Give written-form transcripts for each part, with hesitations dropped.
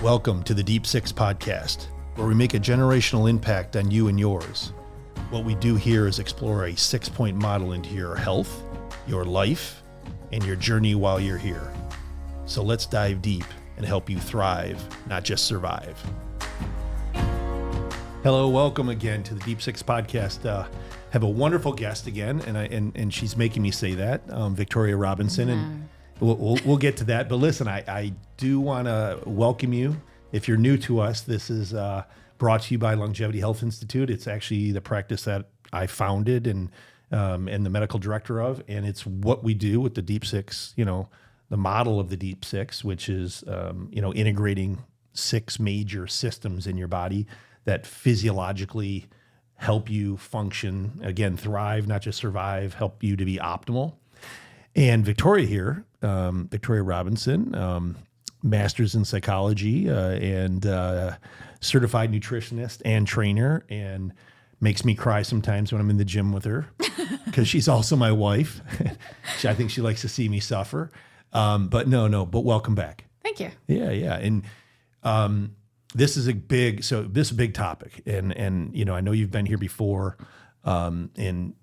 Welcome to the Deep Six podcast, where we make a generational impact on you and yours. What we do here is explore a 6-point model into your health, your life, and your journey while you're here. So let's dive deep and help you thrive, not just survive. Hello, welcome again to the Deep Six podcast. Have a wonderful guest again, and she's making me say that, Victoria Robinson, and we'll get to that. But listen, I do want to welcome you. If you're new to us, this is brought to you by Longevity Health Institute. It's actually the practice that I founded and the medical director of, and it's what we do with the Deep Six. You know, the model of the Deep Six, which is integrating 6 major systems in your body that physiologically help you function, again, thrive, not just survive, help you to be optimal. And Victoria here, Victoria Robinson, master's in psychology and certified nutritionist and trainer, and makes me cry sometimes when I'm in the gym with her because she's also my wife. I think she likes to see me suffer. But welcome back. Thank you. Yeah. And this is a big topic. And I know you've been here before, and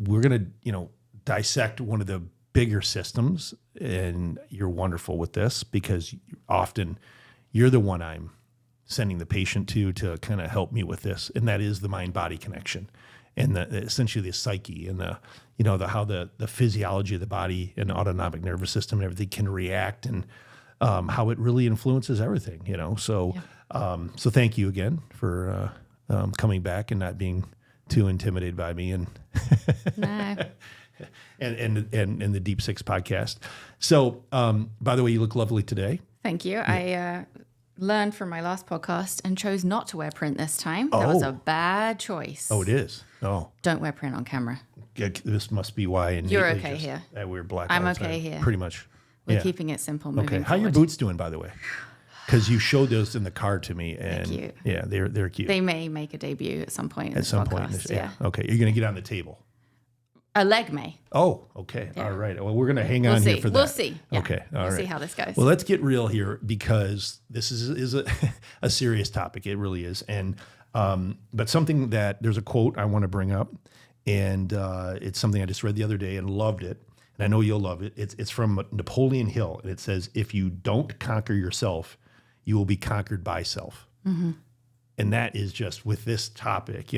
we're going to, dissect one of the bigger systems, and you're wonderful with this because often you're the one I'm sending the patient to kind of help me with this, and that is the mind-body connection, and essentially the psyche and how the physiology of the body and autonomic nervous system and everything can react, and how it really influences everything. So thank you again for coming back and not being too intimidated by me and. No. And the Deep Six podcast. So, by the way, you look lovely today. Thank you. Yeah. I learned from my last podcast and chose not to wear print this time. That was a bad choice. Oh, it is? Oh. Don't wear print on camera. This must be why. You're okay here. We're black. I'm okay here. Pretty much. We're keeping it simple moving forward. How are your boots doing, by the way? Because you showed those in the car to me, and they're cute. Yeah, they're cute. They may make a debut at some point in this podcast. Yeah. Okay, you're going to get on the table. A leg may. Oh, okay. Yeah. All right. Well, we're going to hang on here for that. We'll see. Yeah. Okay. All right. We'll see how this goes. Well, let's get real here because this is a serious topic. It really is. And but something that there's a quote I want to bring up, and it's something I just read the other day and loved it. And I know you'll love it. It's from Napoleon Hill, and it says, "If you don't conquer yourself, you will be conquered by self." Mm-hmm. And that is just with this topic,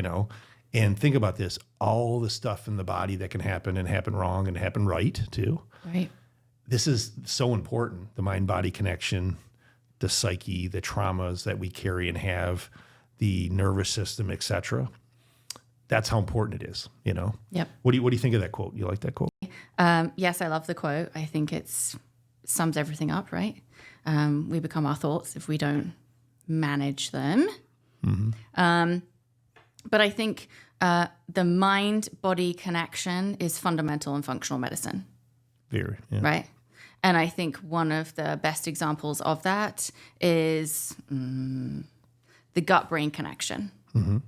And think about this, all the stuff in the body that can happen and happen wrong and happen right too. Right. This is so important, the mind-body connection, the psyche, the traumas that we carry and have, the nervous system, et cetera. That's how important it is, Yep. What do you think of that quote? You like that quote? Yes, I love the quote. I think it sums everything up, right? We become our thoughts if we don't manage them. Mm-hmm. But I think the mind-body connection is fundamental in functional medicine. Very, yeah. Right? And I think one of the best examples of that is the gut-brain connection. Mm-hmm.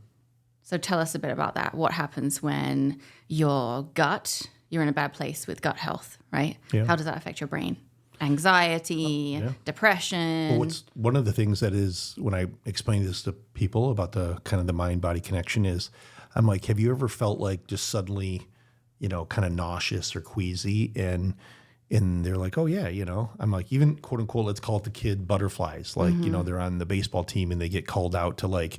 So tell us a bit about that. What happens when you're in a bad place with gut health, right? Yeah. How does that affect your brain? Anxiety, depression. Well, one of the things that is, when I explain this to people about the kind of the mind-body connection is, I'm like, have you ever felt like just suddenly, kind of nauseous or queasy? And they're like, oh yeah, I'm like, even quote unquote, let's call it the kid butterflies. Like, they're on the baseball team and they get called out to like,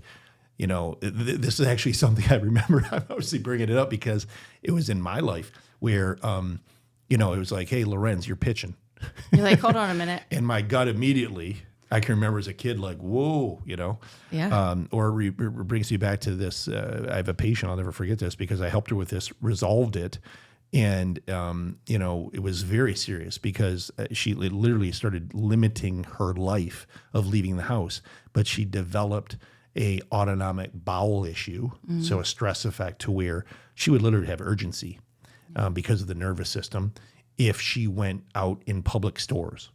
this is actually something I remember. I'm obviously bringing it up because it was in my life where, it was like, hey, Lorenz, you're pitching. You're like, hold on a minute. And my gut immediately, I can remember as a kid, like, whoa, Yeah. Or it brings you back to this. I have a patient, I'll never forget this because I helped her with this, resolved it. And, it was very serious because she literally started limiting her life of leaving the house, but she developed a autonomic bowel issue. Mm-hmm. So a stress effect to where she would literally have urgency because of the nervous system if she went out in public stores.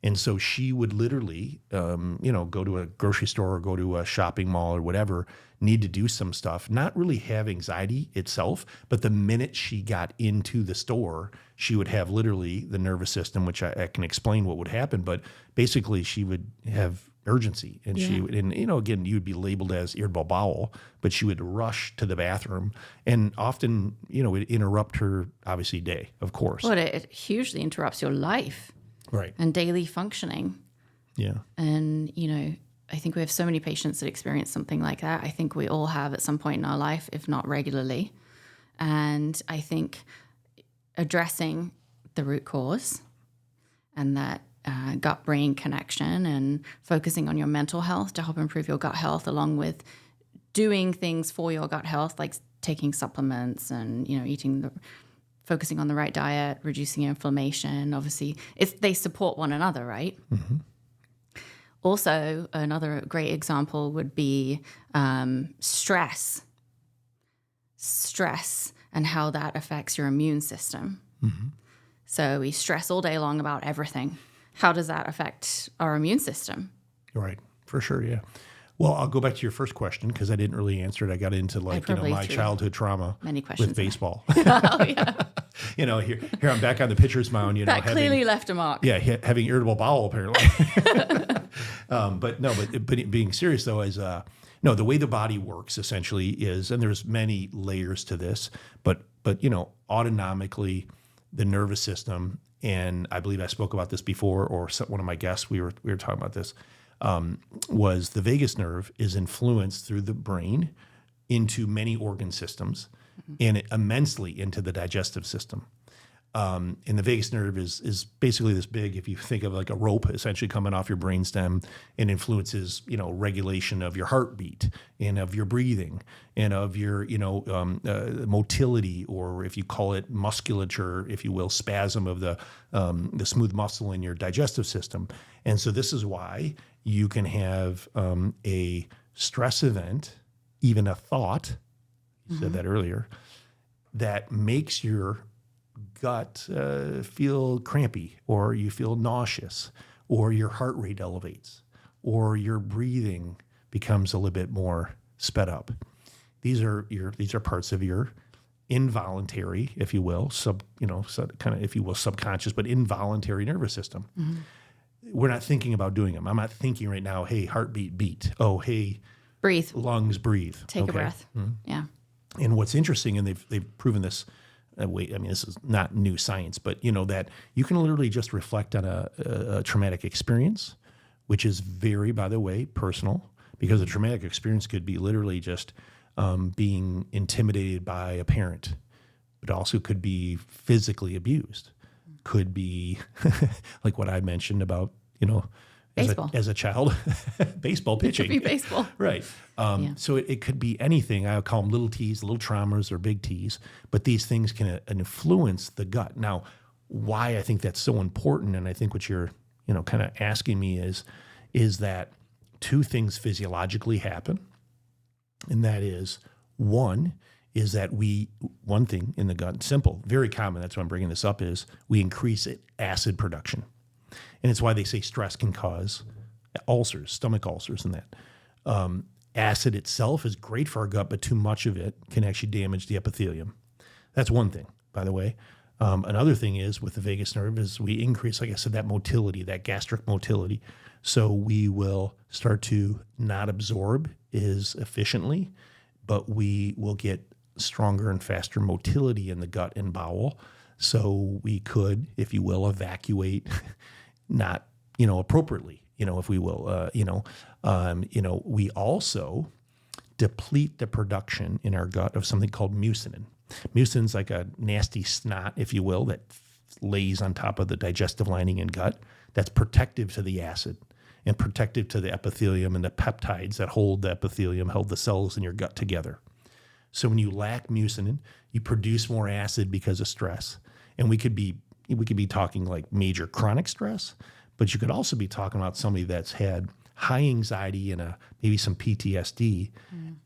And so she would literally, go to a grocery store or go to a shopping mall or whatever, need to do some stuff, not really have anxiety itself, but the minute she got into the store, she would have literally the nervous system, which I can explain what would happen, but basically she would have urgency. And she would, and again, you'd be labeled as irritable bowel, but she would rush to the bathroom, and often, it interrupt her obviously day, of course. Well, it hugely interrupts your life. Right. And daily functioning. Yeah. And, I think we have so many patients that experience something like that. I think we all have at some point in our life, if not regularly. And I think addressing the root cause and that gut-brain connection and focusing on your mental health to help improve your gut health, along with doing things for your gut health, like taking supplements and, focusing on the right diet, reducing inflammation. Obviously, they support one another, right? Mm-hmm. Also, another great example would be stress. Stress and how that affects your immune system. Mm-hmm. So we stress all day long about everything. How does that affect our immune system? Right, for sure, yeah. Well, I'll go back to your first question because I didn't really answer it. I got into my childhood trauma with baseball. Oh, yeah. Here I'm back on the pitcher's mound. That clearly left a mark. Yeah, having irritable bowel apparently. But being serious though is the way the body works essentially is, and there's many layers to this, but autonomically the nervous system, and I believe I spoke about this before, or one of my guests we were talking about this. Was the vagus nerve is influenced through the brain into many organ systems, and immensely into the digestive system. And the vagus nerve is basically this big, if you think of like a rope essentially coming off your brainstem, and influences, regulation of your heartbeat and of your breathing and of your, motility, or if you call it musculature, if you will, spasm of the smooth muscle in your digestive system. And so this is why you can have a stress event, even a thought, you said that earlier, that makes your gut feel crampy, or you feel nauseous, or your heart rate elevates, or your breathing becomes a little bit more sped up. These are parts of your involuntary, if you will, subconscious, but involuntary nervous system. Mm-hmm. We're not thinking about doing them. I'm not thinking right now, hey, heartbeat, beat. Oh, hey, breathe. Lungs, breathe. Take a breath. Mm-hmm. Yeah. And what's interesting, and they've proven this. This is not new science, but that you can literally just reflect on a traumatic experience, which is very, by the way, personal, because a traumatic experience could be literally just being intimidated by a parent, but also could be physically abused, could be like what I mentioned about, as a child, baseball pitching. It could be baseball. Right. So it could be anything. I would call them little T's, little traumas, or big T's, but these things can influence the gut. Now, why I think that's so important, and I think what you're, kind of asking me is that two things physiologically happen. And that is, one thing in the gut, simple, very common, that's why I'm bringing this up, is we increase acid production. And it's why they say stress can cause ulcers, stomach ulcers, and that. Acid itself is great for our gut, but too much of it can actually damage the epithelium. That's one thing, by the way. Another thing is with the vagus nerve is we increase, like I said, that motility, that gastric motility. So we will start to not absorb as efficiently, but we will get stronger and faster motility in the gut and bowel. So we could, if you will, evacuate not, appropriately, if we will, we also deplete the production in our gut of something called mucinin. Mucinin's like a nasty snot, if you will, that lays on top of the digestive lining and gut that's protective to the acid and protective to the epithelium and the peptides that hold the epithelium, hold the cells in your gut together. So when you lack mucinin, you produce more acid because of stress. And we could be talking like major chronic stress, but you could also be talking about somebody that's had high anxiety and maybe some PTSD,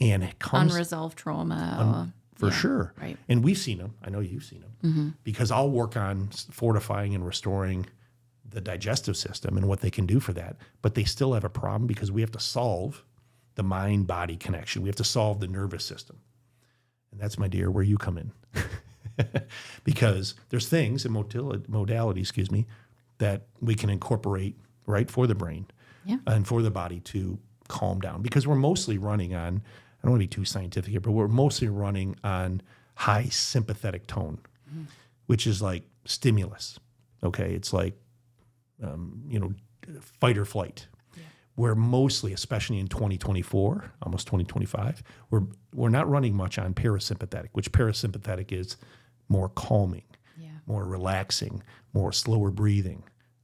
and it comes unresolved trauma. For sure. Right. And we've seen them. I know you've seen them. Because I'll work on fortifying and restoring the digestive system and what they can do for that. But they still have a problem because we have to solve the mind-body connection. We have to solve the nervous system. And that's, my dear, where you come in. Because there's things in modality, that we can incorporate, right, for the brain. and for the body to calm down. Because we're mostly running on, I don't want to be too scientific here, but we're mostly running on high sympathetic tone, which is like stimulus. Okay, it's like, fight or flight. Yeah. We're mostly, especially in 2024, almost 2025, we're not running much on parasympathetic, which parasympathetic is more calming, more relaxing, more slower breathing,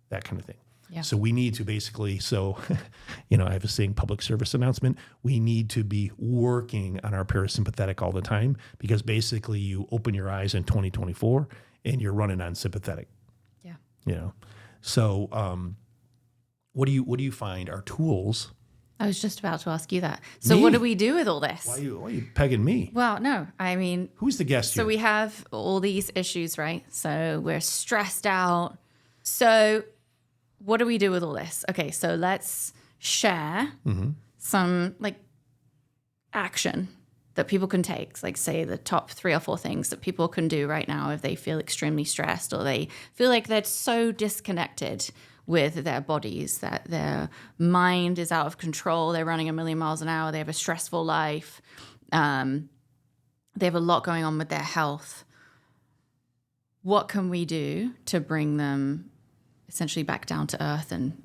that kind of thing. Yeah. So we need to basically, I have a saying, public service announcement, we need to be working on our parasympathetic all the time, because basically you open your eyes in 2024 and you're running on sympathetic. Yeah. So what do you find are tools? I was just about to ask you that. So what do we do with all this? Why are you pegging me? Well, no, I mean, who's the guest here? So we have all these issues, right? So we're stressed out. So what do we do with all this? Okay, so let's share some action that people can take. Like, say the top 3 or 4 things that people can do right now if they feel extremely stressed, or they feel like they're so disconnected with their bodies, that their mind is out of control. They're running a million miles an hour. They have a stressful life. They have a lot going on with their health. What can we do to bring them essentially back down to earth and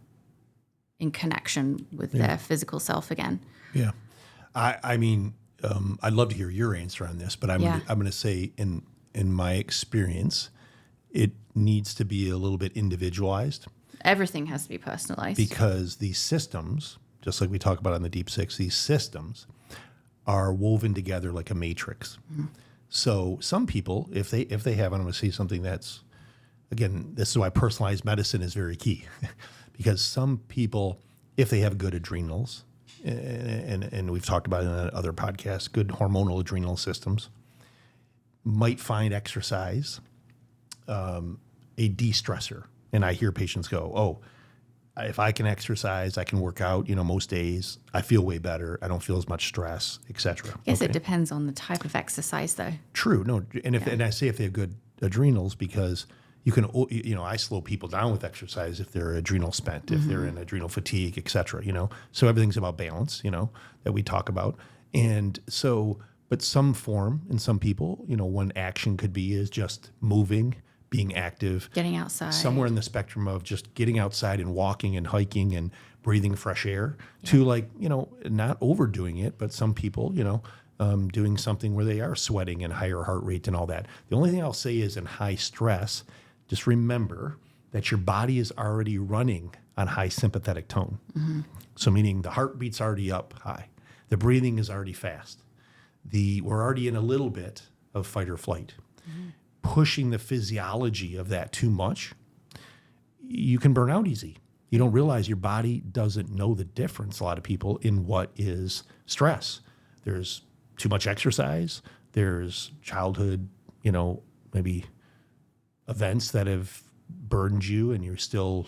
in connection with their physical self again? Yeah. I mean, I'd love to hear your answer on this, but I'm going to say in my experience, it needs to be a little bit individualized. Everything has to be personalized. Because these systems, just like we talk about on the Deep Six, these systems are woven together like a matrix. Mm-hmm. So some people, if they have, I'm going to say something that's, again, this is why personalized medicine is very key. Because some people, if they have good adrenals, and we've talked about it in other podcasts, good hormonal adrenal systems, might find exercise a de-stressor. And I hear patients go, if I can exercise, I can work out, most days, I feel way better. I don't feel as much stress, et cetera. Yes, it depends on the type of exercise, though. True. No, and I say if they have good adrenals, because you can, I slow people down with exercise if they're adrenal spent, if they're in adrenal fatigue, et cetera, So everything's about balance, that we talk about. And so, but some form in some people, one action could be is just moving, being active. Getting outside. Somewhere in the spectrum of just getting outside and walking and hiking and breathing fresh air to not overdoing it, but some people, doing something where they are sweating and higher heart rate and all that. The only thing I'll say is in high stress, just remember that your body is already running on high sympathetic tone. Mm-hmm. So meaning the heartbeat's already up high. The breathing is already fast. We're already in a little bit of fight or flight. Mm-hmm. Pushing the physiology of that too much, you can burn out easy. You don't realize your body doesn't know the difference, a lot of people, in what is stress. There's too much exercise. There's childhood, maybe events that have burdened you and you're still,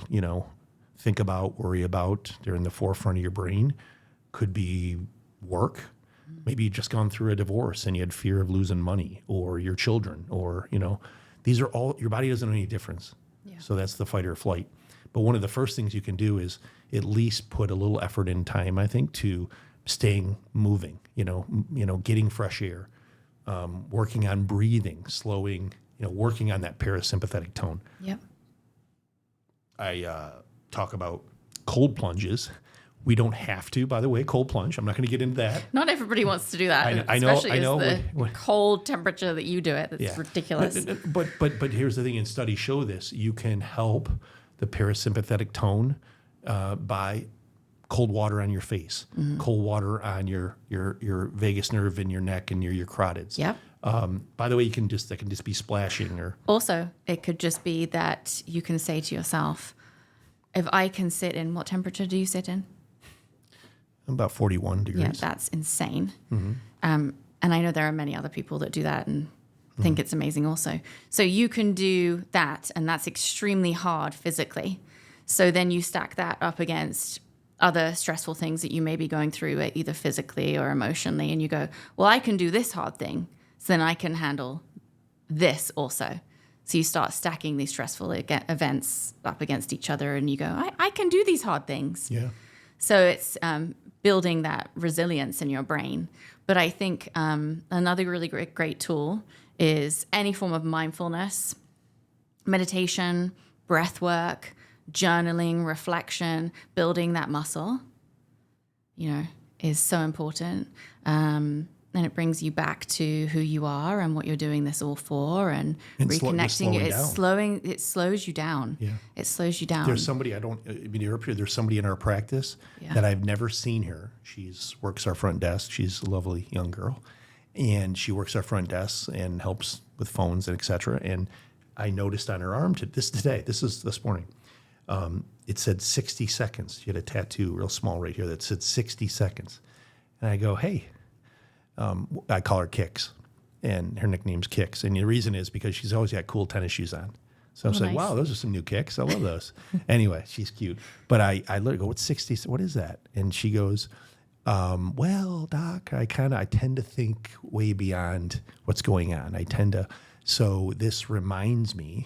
think about, worry about. They're in the forefront of your brain. Could be work. Maybe you've just gone through a divorce and you had fear of losing money, or your children, or, these are all, your body doesn't know any difference. Yeah. So that's the fight or flight. But one of the first things you can do is at least put a little effort in time, I think, to staying moving, getting fresh air, working on breathing, slowing, working on that parasympathetic tone. Yep. I talk about cold plunges. We don't have to, by the way, cold plunge. I'm not going to get into that. Not everybody wants to do that. I know. Especially the cold temperature that you do it. That's ridiculous. But here's the thing, and studies show this. You can help the parasympathetic tone by cold water on your face, cold water on your vagus nerve in your neck and your carotids. Yep. By the way, that can just be splashing. Or also, it could just be that you can say to yourself, if I can sit in, what temperature do you sit in? About 41 degrees. Yeah, that's insane. Mm-hmm. And I know there are many other people that do that and think it's amazing also. So you can do that, and that's extremely hard physically. So then you stack that up against other stressful things that you may be going through, either physically or emotionally, and you go, well, I can do this hard thing, so then I can handle this also. So you start stacking these stressful events up against each other, and you go, I can do these hard things. Yeah. So it's building that resilience in your brain. But I think another really great tool is any form of mindfulness, meditation, breath work, journaling, reflection, building that muscle, is so important. And it brings you back to who you are and what you're doing this all for, and reconnecting. It slows you down. Yeah. It slows you down. There's somebody there's somebody in our practice that I've never seen her. Works our front desk. She's a lovely young girl, and she works our front desk and helps with phones and et cetera. And I noticed on her arm this morning, it said 60 seconds. She had a tattoo real small right here that said 60 seconds. And I go, hey, I call her Kicks, and her nickname's Kicks. And the reason is because she's always got cool tennis shoes on. So I was like, nice. wow, those are some new Kicks. I love those. Anyway, she's cute. But I let her go, what's 60? What is that? And she goes, well, Doc, I tend to think way beyond what's going on. So this reminds me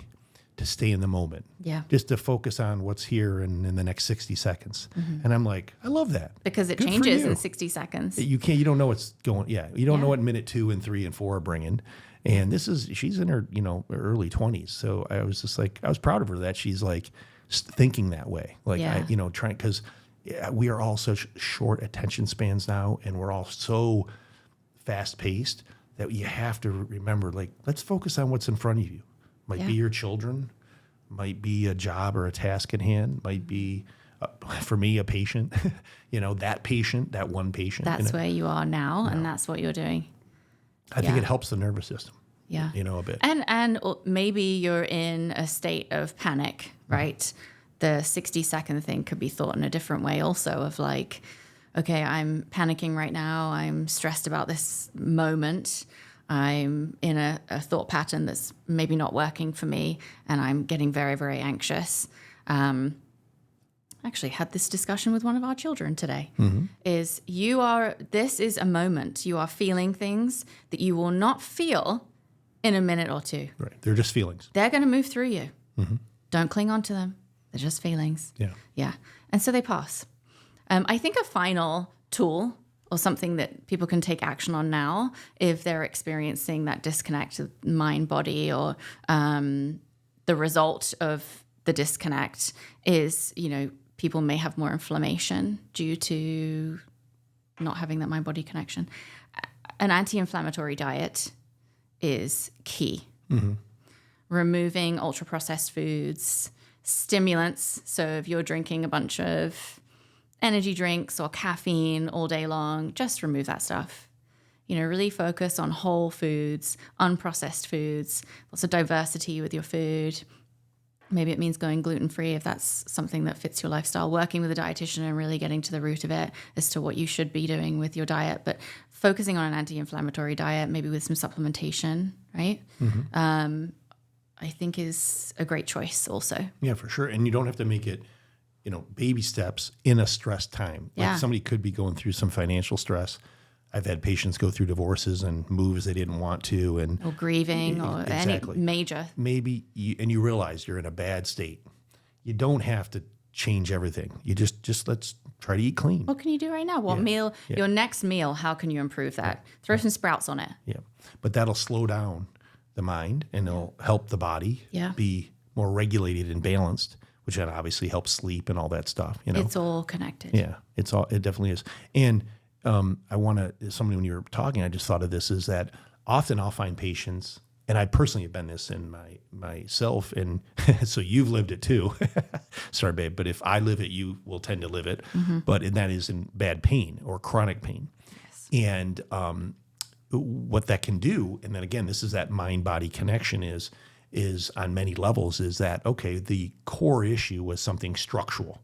to stay in the moment. Yeah. Just to focus on what's here and in the next 60 seconds. Mm-hmm. And I'm like, I love that. Because it changes in 60 seconds. You don't know what's going, you don't know what minute 2 and 3 and 4 are bringing. And she's in her, early 20s. So I was just like, I was proud of her that she's like thinking that way. Like, trying, because we are all such short attention spans now, and we're all so fast paced that you have to remember, like, let's focus on what's in front of you. Might be your children, might be a job or a task at hand, might be, for me, a patient, that one patient. That's where you are now, and that's what you're doing. I think it helps the nervous system. Yeah. A bit. And maybe you're in a state of panic, right? Mm-hmm. The 60-second thing could be thought in a different way also, of like, okay, I'm panicking right now. I'm stressed about this moment. I'm in a thought pattern that's maybe not working for me, and I'm getting very, very anxious. Actually had this discussion with one of our children today. Mm-hmm. This is a moment. You are feeling things that you will not feel in a minute or two. Right. They're just feelings. They're going to move through you. Mm-hmm. Don't cling on to them. They're just feelings. Yeah. Yeah. And so they pass. I think a final tool, or something that people can take action on now if they're experiencing that disconnect of mind, body, or the result of the disconnect is, people may have more inflammation due to not having that mind-body connection. An anti-inflammatory diet is key. Mm-hmm. Removing ultra-processed foods, stimulants. So if you're drinking a bunch of energy drinks or caffeine all day long, just remove that stuff. Really focus on whole foods, unprocessed foods, lots of diversity with your food. Maybe it means going gluten-free if that's something that fits your lifestyle, working with a dietitian and really getting to the root of it as to what you should be doing with your diet, but focusing on an anti-inflammatory diet, maybe with some supplementation, right? Mm-hmm. I think is a great choice also. Yeah, for sure. And you don't have to make it, baby steps in a stressed time. Like somebody could be going through some financial stress. I've had patients go through divorces and moves they didn't want to, or grieving, or any major. Maybe you realize you're in a bad state. You don't have to change everything. You just let's try to eat clean. What can you do right now? What meal? Yeah. Your next meal? How can you improve that? Throw some sprouts on it. Yeah, but that'll slow down the mind and it'll help the body be more regulated and balanced, which then obviously helps sleep and all that stuff. It's all connected. Yeah, it definitely is. And when you were talking, I just thought of this, is that often I'll find patients, and I personally have been this in myself, and so you've lived it too. Sorry, babe, but if I live it, you will tend to live it. Mm-hmm. But that is in bad pain or chronic pain. Yes. And what that can do, and then again, this is that mind-body connection is on many levels, is that, okay, the core issue was something structural.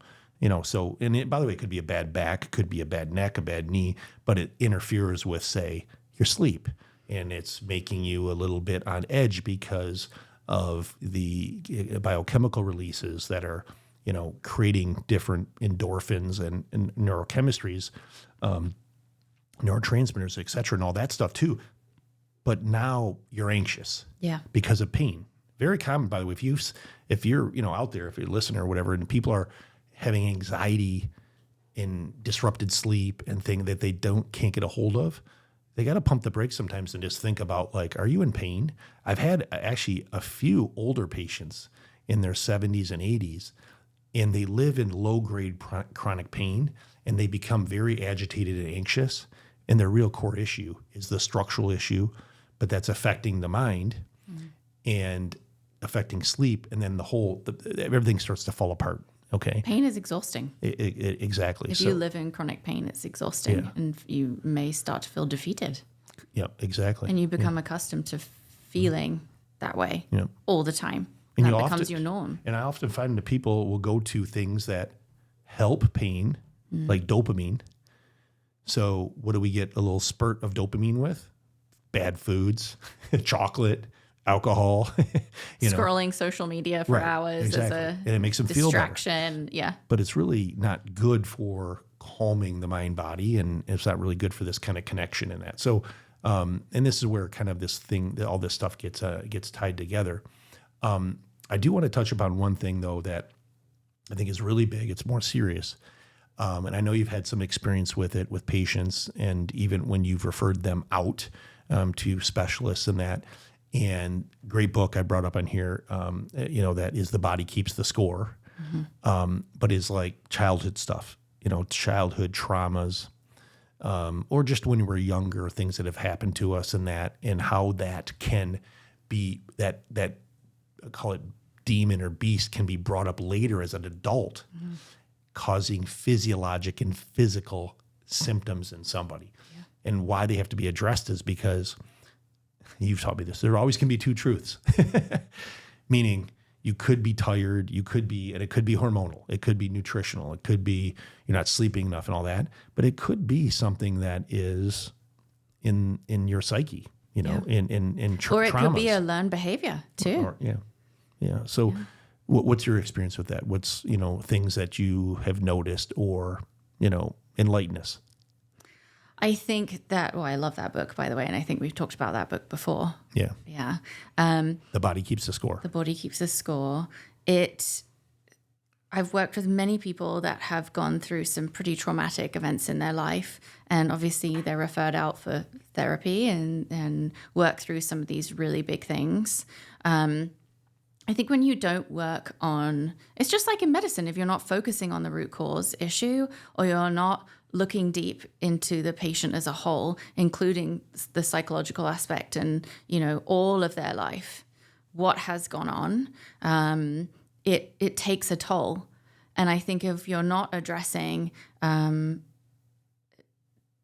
So, by the way, it could be a bad back, could be a bad neck, a bad knee, but it interferes with, say, your sleep. And it's making you a little bit on edge because of the biochemical releases that are, creating different endorphins and neurochemistries, neurotransmitters, et cetera, and all that stuff too. But now you're anxious because of pain. Very common, by the way, if you're, out there, if you're a listener or whatever, and people are having anxiety in disrupted sleep and thing that they can't get a hold of, they got to pump the brakes sometimes and just think about, like, are you in pain? I've had actually a few older patients in their 70s and 80s, and they live in low-grade chronic pain, and they become very agitated and anxious. And their real core issue is the structural issue, but that's affecting the mind and affecting sleep. And then everything starts to fall apart. Okay. Pain is exhausting. Exactly. If you live in chronic pain, it's exhausting, and you may start to feel defeated. Yeah, exactly. And you become accustomed to feeling that way all the time. And that becomes your norm. And I often find that people will go to things that help pain, like dopamine. So what do we get a little spurt of dopamine with? Bad foods, chocolate, alcohol, Scrolling social media for hours exactly. And it makes them feel better. Distraction, yeah. But it's really not good for calming the mind body, and it's not really good for this kind of connection in that. So, and this is where kind of this thing, all this stuff gets tied together. I do want to touch upon one thing though that I think is really big. It's more serious. And I know you've had some experience with it with patients, and even when you've referred them out to specialists and that. And great book I brought up on here, that is The Body Keeps the Score, but is like childhood stuff, childhood traumas, or just when we're younger, things that have happened to us and that, and how that can be, that I call it demon or beast, can be brought up later as an adult, causing physiologic and physical symptoms in somebody. Yeah. And why they have to be addressed is because, you've taught me this, there always can be two truths. Meaning you could be tired, and it could be hormonal, it could be nutritional, it could be you're not sleeping enough and all that, but it could be something that is in your psyche, in or it traumas. could be a learned behavior too. So what's your experience with that? What's, things that you have noticed or, enlighten us? I think that, I love that book, by the way, and I think we've talked about that book before. Yeah. Yeah. The Body Keeps the Score. The Body Keeps the Score. I've worked with many people that have gone through some pretty traumatic events in their life, and obviously they're referred out for therapy and work through some of these really big things. I think when you don't work on, it's just like in medicine, if you're not focusing on the root cause issue, or you're not looking deep into the patient as a whole, including the psychological aspect and, all of their life, what has gone on, it takes a toll. And I think if you're not addressing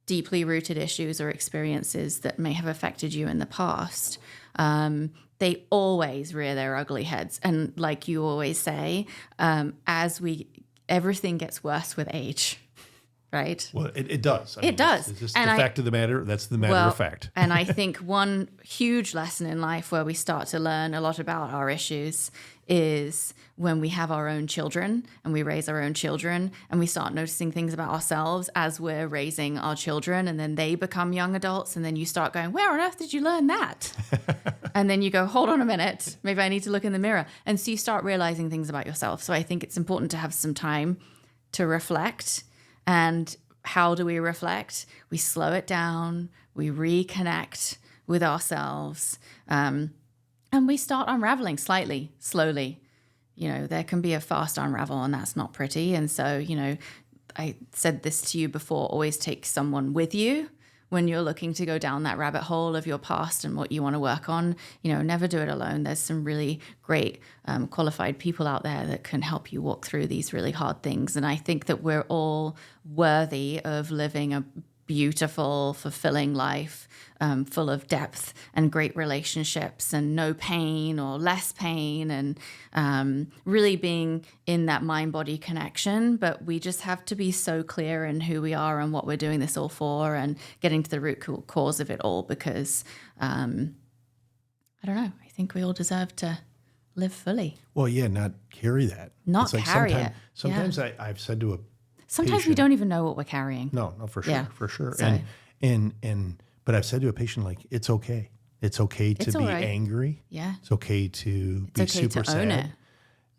deeply rooted issues or experiences that may have affected you in the past, they always rear their ugly heads. And like you always say, everything gets worse with age. Right? Well, it does. It does. It's just the fact of the matter. That's the matter of fact. And I think one huge lesson in life where we start to learn a lot about our issues is when we have our own children and we raise our own children, and we start noticing things about ourselves as we're raising our children, and then they become young adults, and then you start going, where on earth did you learn that? And then you go, hold on a minute, maybe I need to look in the mirror. And so you start realizing things about yourself. So I think it's important to have some time to reflect. And how do we reflect? We slow it down, we reconnect with ourselves, and we start unraveling slowly. There can be a fast unravel, and that's not pretty. And so, I said this to you before, always take someone with you when you're looking to go down that rabbit hole of your past and what you want to work on. Never do it alone. There's some really great qualified people out there that can help you walk through these really hard things. And I think that we're all worthy of living a beautiful, fulfilling life, full of depth and great relationships and no pain or less pain, and really being in that mind-body connection. But we just have to be so clear in who we are and what we're doing this all for, and getting to the root cause of it all, because I don't know, I think we all deserve to live fully. Well, yeah, not carry that. Not carry it. Sometimes I've said to a Sometimes patient, we don't even know what we're carrying. No, for sure, for sure. So, But I've said to a patient, like, it's okay. It's okay to be angry. Yeah. It's okay to be super sad. Own it.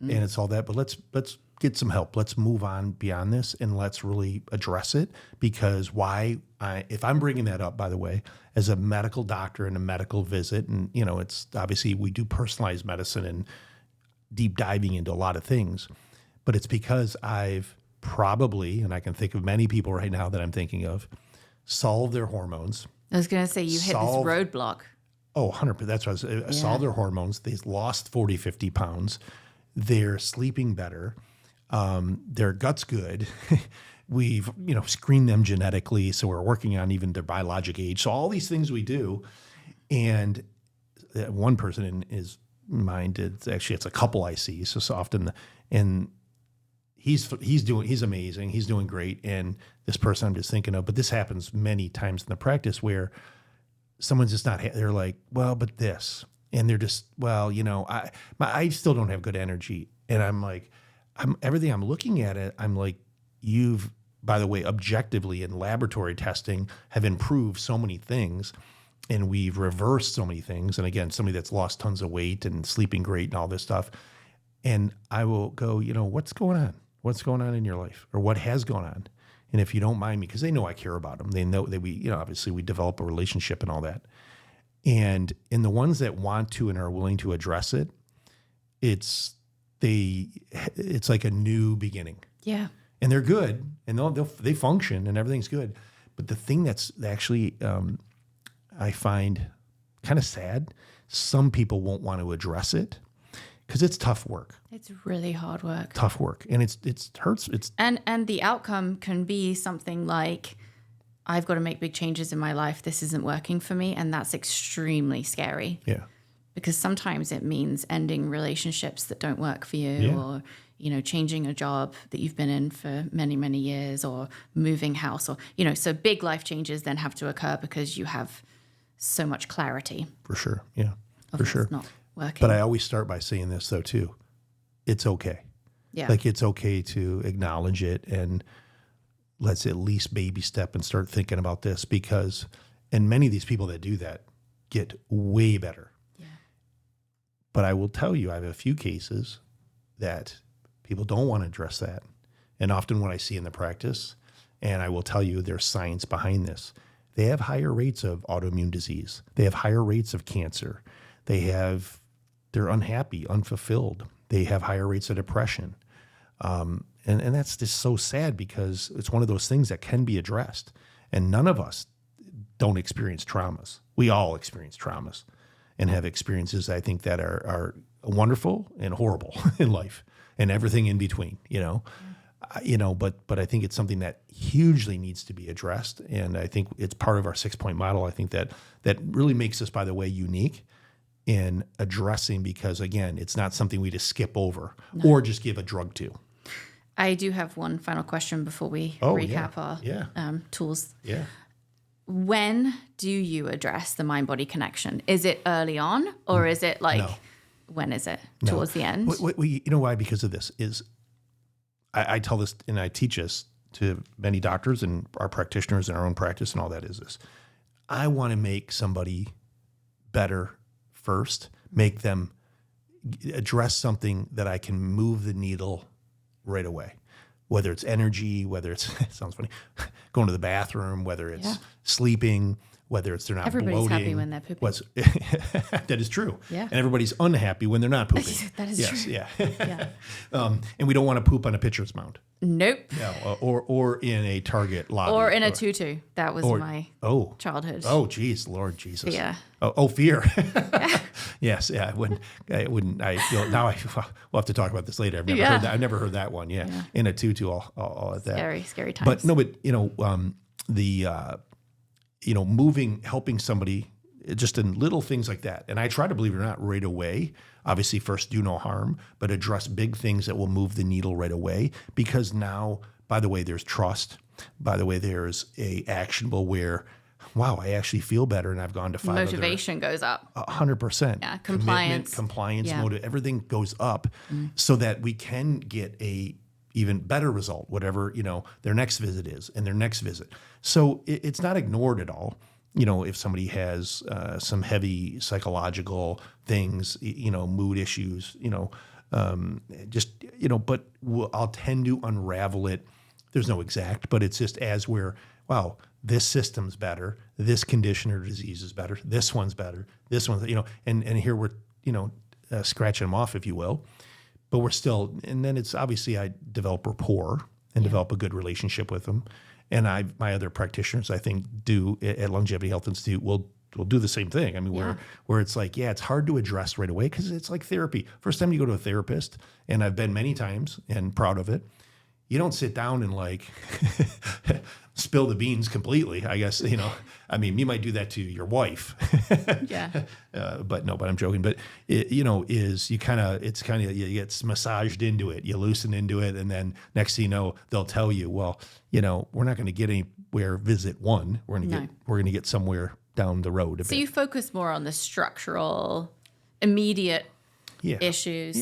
And it's all that. But let's get some help. Let's move on beyond this and let's really address it, because if I'm bringing that up, by the way, as a medical doctor in a medical visit, and, it's obviously we do personalized medicine and deep diving into a lot of things, but it's because I've probably, and I can think of many people right now that I'm thinking of, solved their hormones. I was going to say, you hit this roadblock. Oh, 100%. That's what I was, solved their hormones. They've lost 40, 50 pounds. They're sleeping better. Their gut's good. We've, screened them genetically. So we're working on even their biologic age. So all these things we do. And one person in his mind, it's a couple I see so often. And he's amazing. He's doing great. And this person I'm just thinking of, but this happens many times in the practice where someone's just not, they're like, well, but this, and they're just, well, I still don't have good energy. And I'm like, everything I'm looking at it, I'm like, you've, by the way, objectively in laboratory testing have improved so many things, and we've reversed so many things. And again, somebody that's lost tons of weight and sleeping great and all this stuff. And I will go, what's going on? What's going on in your life, or what has gone on? And if you don't mind me, because they know I care about them, they know that we, obviously we develop a relationship and all that. And in the ones that want to and are willing to address it, it's like a new beginning. Yeah. And they're good, and they function, and everything's good. But the thing that's actually I find kind of sad, some people won't want to address it because it's tough work. It's really hard work. Tough work, and it hurts. And the outcome can be something like, I've got to make big changes in my life. This isn't working for me, and that's extremely scary. Yeah. Because sometimes it means ending relationships that don't work for you, or changing a job that you've been in for many, many years, or moving house, or so big life changes then have to occur because you have so much clarity. For sure, yeah, for sure. It's not working. But I always start by saying this though too: it's okay. Yeah, like it's okay to acknowledge it, and let's at least baby step and start thinking about this, because, and many of these people that do that get way better. But I will tell you, I have a few cases that people don't want to address that. And often what I see in the practice, and I will tell you there's science behind this, they have higher rates of autoimmune disease. They have higher rates of cancer. They're unhappy, unfulfilled. They have higher rates of depression. And that's just so sad, because it's one of those things that can be addressed. And none of us don't experience traumas. We all experience traumas, and have experiences, I think, that are wonderful and horrible in life, and everything in between, but I think it's something that hugely needs to be addressed. And I think it's part of our 6-point model. I think that really makes us, by the way, unique in addressing, because again, it's not something we just skip over or just give a drug to. I do have one final question before we recap our tools. Yeah. When do you address the mind-body connection? Is it early on, or is it like, no. When is it? No. Towards the end? You know why? Because of this is, I tell this and I teach this to many doctors and our practitioners in our own practice and all that, is this. I want to make somebody better first, make them address something that I can move the needle right away. Whether it's energy, whether it's, it sounds funny, going to the bathroom, whether it's sleeping, whether it's they're not Everybody's bloating. Happy when they're pooping. That is true. Yeah. And everybody's unhappy when they're not pooping. That is true. Yeah. And we don't want to poop on a pitcher's mound. Nope. No, or in a Target lobby. Or in a tutu. That was my childhood. Oh, geez, Lord Jesus. Yeah. Oh, fear. Yes, yeah. I wouldn't. Now we'll have to talk about this later. I've never heard that. I've never heard that one. Yeah. In a tutu, all at that. Scary times. But moving, helping somebody, just in little things like that. And I try to, believe it or not, right away. Obviously, first do no harm, but address big things that will move the needle right away. Because now, by the way, there's trust. By the way, there's a actionable where, wow, I actually feel better, and I've gone to 5 motivation goes up. 100%. Yeah, compliance. Motive, everything goes up, so that we can get a even better result, whatever, their next visit is, and their next visit. So it's not ignored at all. If somebody has some heavy psychological things, mood issues, Just, but I'll tend to unravel it. There's no exact, but it's just as we're, wow, this system's better. This condition or disease is better. This one's better. This one's, and here we're, scratching them off, if you will. But we're still, and then it's obviously I develop rapport and develop a good relationship with them. And my other practitioners, I think, do at Longevity Health Institute will do the same thing. I mean, where it's like, it's hard to address right away because it's like therapy. First time you go to a therapist, and I've been many times and proud of it, you don't sit down and like spill the beans completely. I guess, I mean, you might do that to your wife. But I'm joking. But you get massaged into it, you loosen into it. And then next thing you know, they'll tell you, well, we're not going to get anywhere visit one. We're going to get somewhere down the road. So you focus more on the structural, immediate issues.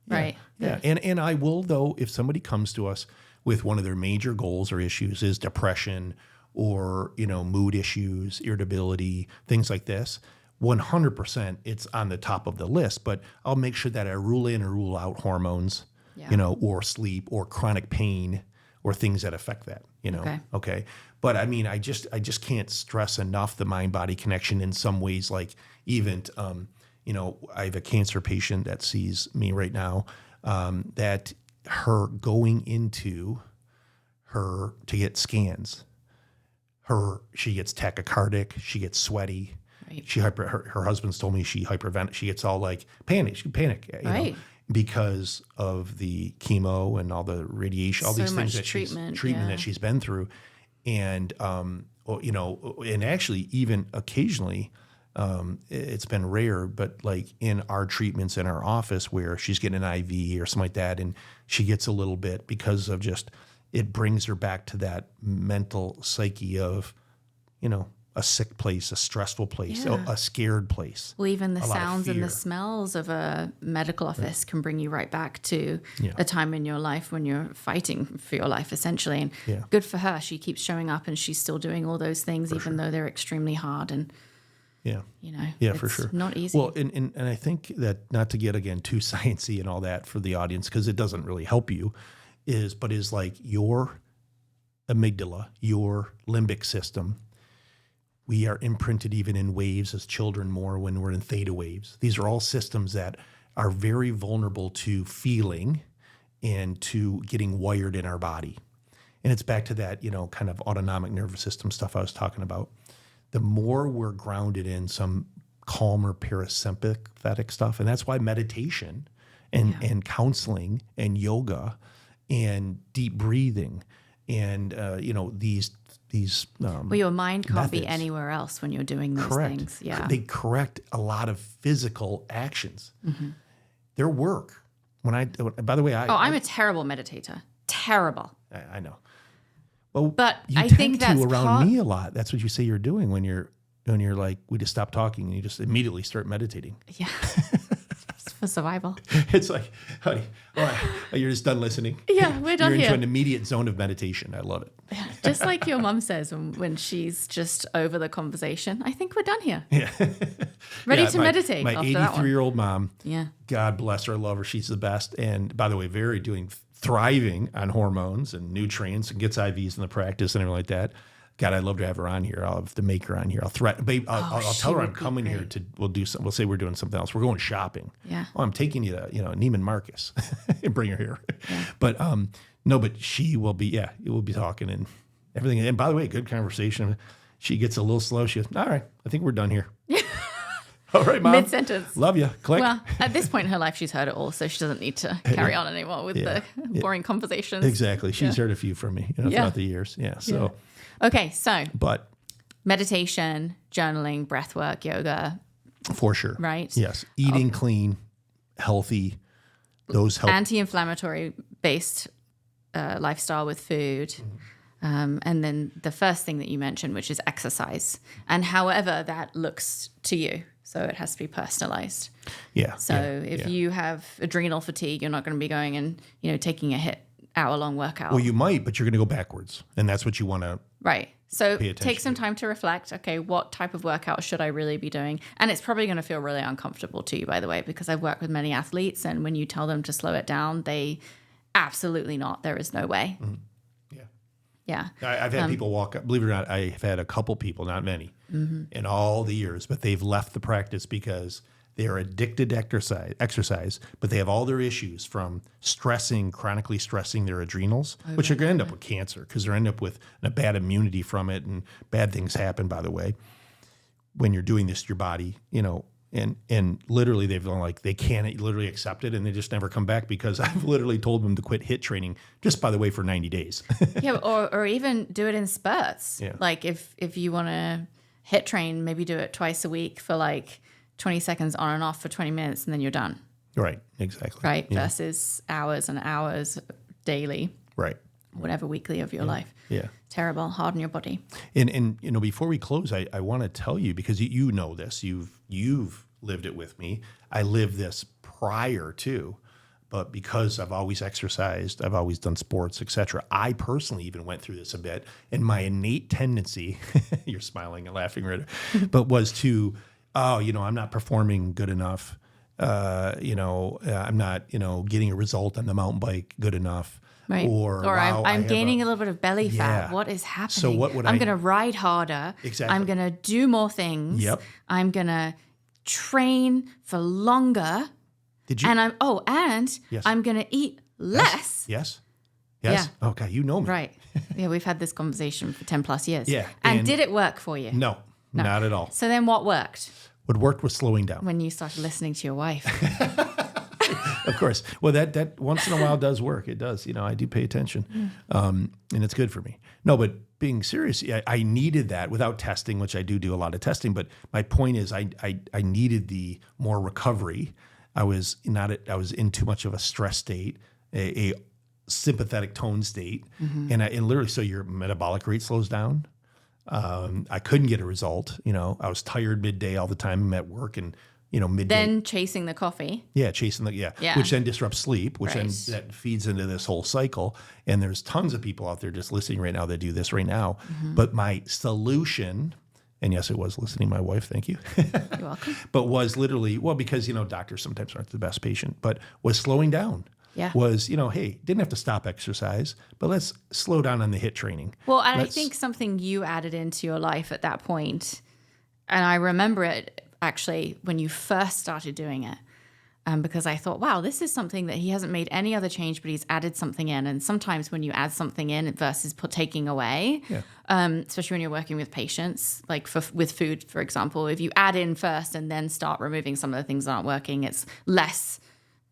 Right. Yeah. And I will, though, if somebody comes to us with one of their major goals or issues is depression or, mood issues, irritability, things like this, 100% it's on the top of the list. But I'll make sure that I rule in or rule out hormones, or sleep or chronic pain or things that affect that, Okay. But I mean, I just can't stress enough the mind-body connection in some ways, like even I have a cancer patient that sees me right now, that her going into her to get scans, she gets tachycardic, she gets sweaty. Right. Her husband's told me she hypervent. She gets all like panic, because of the chemo and all the radiation, all these things that treatment that she's been through. And, and actually even occasionally, it's been rare, but like in our treatments in our office where she's getting an IV or something like that, and she gets a little bit because of just, it brings her back to that mental psyche of, a sick place, a stressful place, a scared place. Well, even the sounds and the smells of a medical office can bring you right back to a time in your life when you're fighting for your life, essentially. And good for her. She keeps showing up and she's still doing all those things, even though they're extremely hard. And for sure. Not easy. Well, and I think that, not to get again too sciencey and all that for the audience, because it doesn't really help you, is like your amygdala, your limbic system. We are imprinted even in waves as children more when we're in theta waves. These are all systems that are very vulnerable to feeling and to getting wired in our body. And it's back to that, kind of autonomic nervous system stuff I was talking about. The more we're grounded in some calmer parasympathetic stuff, and that's why meditation and counseling and yoga and deep breathing and, these well, your mind can't methods. Be anywhere else when you're doing those things. Yeah. They correct a lot of physical actions. Mm-hmm. Their work. By the way, I'm a terrible meditator. Terrible. I know. Well, but you I tend think that's around me a lot. That's what you say you're doing when you're like, we just stop talking and you just immediately start meditating. Yeah. For survival. It's like, honey, you're just done listening. Yeah, we're done You're here. into an immediate zone of meditation. I love it. Yeah, just like your mom says when she's just over the conversation, I think we're done here. Yeah. Ready to meditate. My 83-year-old mom, yeah. God bless her, I love her. She's the best. And by the way, thriving on hormones and nutrients and gets IVs in the practice and everything like that. God, I'd love to have her on here. I'll have to make her on here. I'll threaten, babe. I'll tell her I'm coming here we'll do something. We'll say we're doing something else. We're going shopping. Yeah. Oh, I'm taking you to, Neiman Marcus and bring her here. Yeah. But, no, but she will be, we'll be talking and everything. And by the way, good conversation. She gets a little slow. She goes, all right, I think we're done here. All right, Mom. Mid-sentence. Love you. Click. Well, at this point in her life, she's heard it all, so she doesn't need to carry on anymore with the boring conversations. Exactly. She's heard a few from me throughout the years. Yeah. So. Yeah. Okay, so but meditation, journaling, breath work, yoga. For sure. Right? Yes. Eating clean, healthy, those help. Anti-inflammatory based lifestyle with food. Mm-hmm. And then the first thing that you mentioned, which is exercise. And however that looks to you. So it has to be personalized. Yeah. So if you have adrenal fatigue, you're not going to be going and, taking a HIIT hour-long workout. Well, you might, but you're going to go backwards. And that's what you want to Right. So pay attention take some time to reflect. Okay, what type of workout should I really be doing? And it's probably going to feel really uncomfortable to you, by the way, because I've worked with many athletes, and when you tell them to slow it down, they absolutely not. There is no way. Mm-hmm. Yeah. I've had people walk up. Believe it or not, I've had a couple people, not many, in all the years, but they've left the practice because they are addicted to exercise, but they have all their issues from chronically stressing their adrenals, which are going to end up with cancer because they're end up with a bad immunity from it, and bad things happen, by the way, when you're doing this to your body, and literally they've gone like, they can't literally accept it, and they just never come back because I've literally told them to quit HIIT training just, by the way, for 90 days. Yeah, or even do it in spurts. Yeah. Like if you want to HIIT train, maybe do it twice a week for like 20 seconds on and off for 20 minutes, and then you're done. Right, exactly. Right, Yeah. versus hours and hours daily. Right. Whatever weekly of your life. Yeah. Terrible, hard on your body. And before we close, I want to tell you, because you know this, you've lived it with me. I lived this prior to, but because I've always exercised, I've always done sports, etc. I personally even went through this a bit, and my innate tendency, you're smiling and laughing, right? But was to, I'm not performing good enough. I'm not, getting a result on the mountain bike good enough. Right. Or wow, I'm gaining a little bit of belly fat. Yeah. What is happening? So what would I'm going to ride harder. Exactly. I'm going to do more things. Yep. I'm going to train for longer. Did you? And Yes. I'm going to eat less. Yes. Yes. Yeah. Okay. You know me. Right. Yeah, we've had this conversation for 10 plus years. Yeah. And did it work for you? No, not at all. So then what worked? What worked was slowing down. When you started listening to your wife. Of course. Well, that once in a while does work. It does. I do pay attention, and it's good for me. No, but being serious, I needed that without testing, which I do a lot of testing. But my point is, I needed the more recovery. I was in too much of a stress state, a sympathetic tone state, and literally, so your metabolic rate slows down. I couldn't get a result. I was tired midday all the time. I'm at work, and midday. Then chasing the coffee. Yeah, which then disrupts sleep, which then that feeds into this whole cycle. And there's tons of people out there just listening right now that do this right now. But my solution, and yes, it was listening to my wife, thank you. You're welcome. But was literally, because, doctors sometimes aren't the best patient, but was slowing down. Yeah. Was, hey, didn't have to stop exercise, but let's slow down on the HIIT training. Well, and I think something you added into your life at that point, and I remember it actually when you first started doing it, because I thought, wow, this is something that he hasn't made any other change, but he's added something in. And sometimes when you add something in versus taking away, especially when you're working with patients, like with food, for example, if you add in first and then start removing some of the things that aren't working, it's less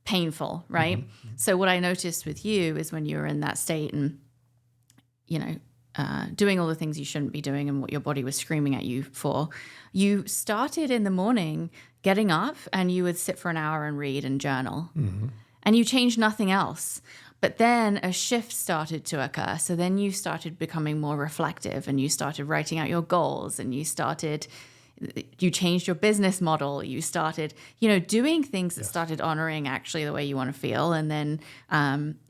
painful, right? So what I noticed with you is when you were in that state and, doing all the things you shouldn't be doing and what your body was screaming at you for, you started in the morning getting up and you would sit for an hour and read and journal. And you changed nothing else. But then a shift started to occur. So then you started becoming more reflective and you started writing out your goals and you changed your business model. You started, doing things that started honoring actually the way you want to feel. And then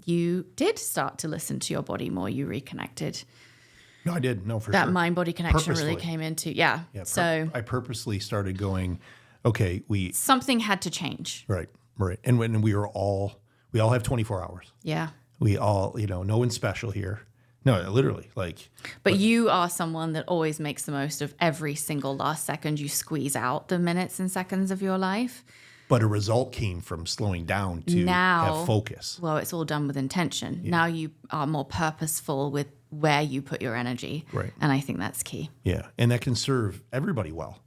you did start to listen to your body more. You reconnected. No, I did. No, for that sure. mind-body connection Purposely. really came into, so I purposely started going, okay, something had to change. Right. And when we all have 24 hours. Yeah. We all, no one's special here. No, literally, But you are someone that always makes the most of every single last second you squeeze out the minutes and seconds of your life. But a result came from slowing down to have focus. Well, it's all done with intention. Yeah. Now you are more purposeful with where you put your energy. Right. And I think that's key. Yeah. And that can serve everybody well.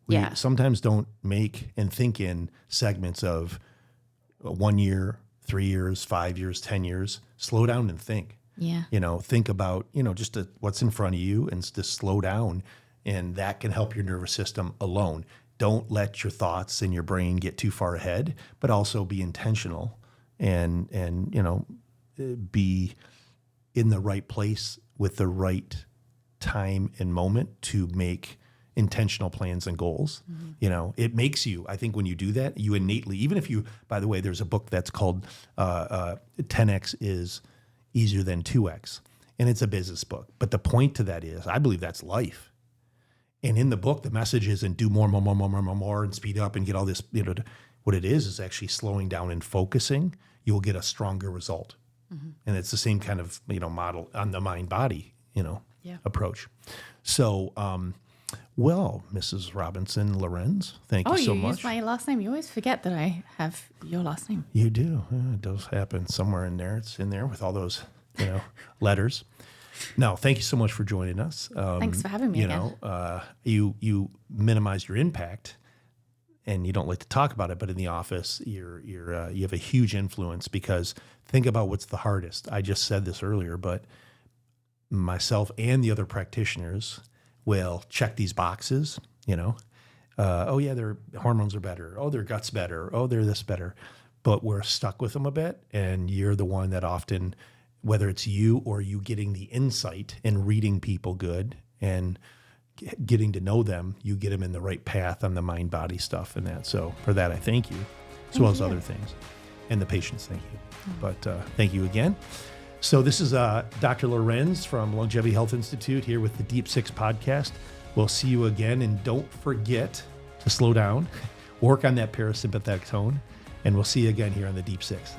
We sometimes don't make and think in segments of 1 year, 3 years, 5 years, 10 years. Slow down and think. Yeah. Think about, just what's in front of you and just slow down. And that can help your nervous system alone. Don't let your thoughts and your brain get too far ahead, but also be intentional and be in the right place with the right time and moment to make intentional plans and goals. It makes you, I think when you do that, you innately, even if you, by the way, there's a book that's called 10X is easier than 2x. And it's a business book. But the point to that is, I believe that's life. And in the book, the message isn't do more, and speed up and get all this. What it is actually slowing down and focusing. You will get a stronger result. And it's the same kind of model on the mind-body approach. So, well, Mrs. Robinson-Lewerenz, thank you so much. Oh, you used my last name. You always forget that I have your last name. You do. It does happen somewhere in there. It's in there with all those letters. No, thank you so much for joining us. Thanks for having me again. You minimize your impact, and you don't like to talk about it, but in the office, you have a huge influence, because think about what's the hardest. I just said this earlier, but myself and the other practitioners will check these boxes, oh yeah, their hormones are better. Oh, their gut's better. Oh, they're this better. But we're stuck with them a bit. And you're the one that often, whether it's you or you getting the insight and reading people good and getting to know them, you get them in the right path on the mind body stuff and that. So for that, I thank you, as well as other things. And the patients, thank you. But thank you again. So this is Dr. Lewerenz from Longevity Health Institute here with the Deep Six podcast. We'll see you again. And don't forget to slow down, work on that parasympathetic tone, and we'll see you again here on the Deep Six.